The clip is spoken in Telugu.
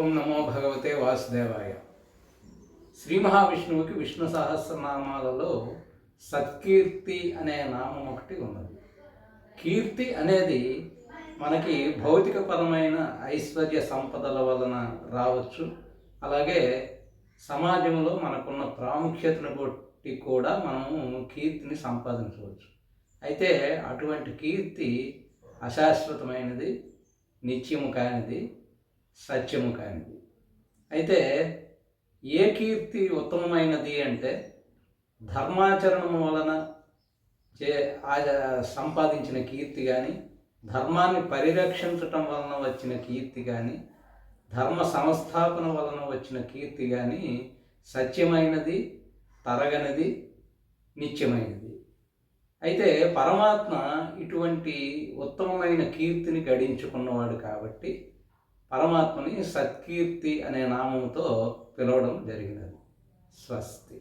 ఓం నమో భగవతే వాసుదేవాయ. శ్రీ మహావిష్ణువుకి విష్ణు సహస్రనామాలలో సత్కీర్తి అనే నామం ఒకటి ఉన్నది. కీర్తి అనేది మనకి భౌతికపరమైన ఐశ్వర్య సంపదల వలన రావచ్చు. అలాగే సమాజంలో మనకున్న ప్రాముఖ్యతను బట్టి కూడా మనము కీర్తిని సంపాదించవచ్చు. అయితే అటువంటి కీర్తి అశాశ్వతమైనది, నిత్యము కానిది, సత్యము కానిది. అయితే ఏ కీర్తి ఉత్తమమైనది అంటే ధర్మాచరణము వలన సంపాదించిన కీర్తి కానీ, ధర్మాన్ని పరిరక్షించటం వలన వచ్చిన కీర్తి కానీ, ధర్మ సంస్థాపన వలన వచ్చిన కీర్తి కానీ సత్యమైనది, తరగనిది, నిత్యమైనది. అయితే పరమాత్మ ఇటువంటి ఉత్తమమైన కీర్తిని గడించుకున్నవాడు కాబట్టి పరమాత్మని సత్కీర్తి అనే నామంతో పిలవడం జరిగినది. స్వస్తి.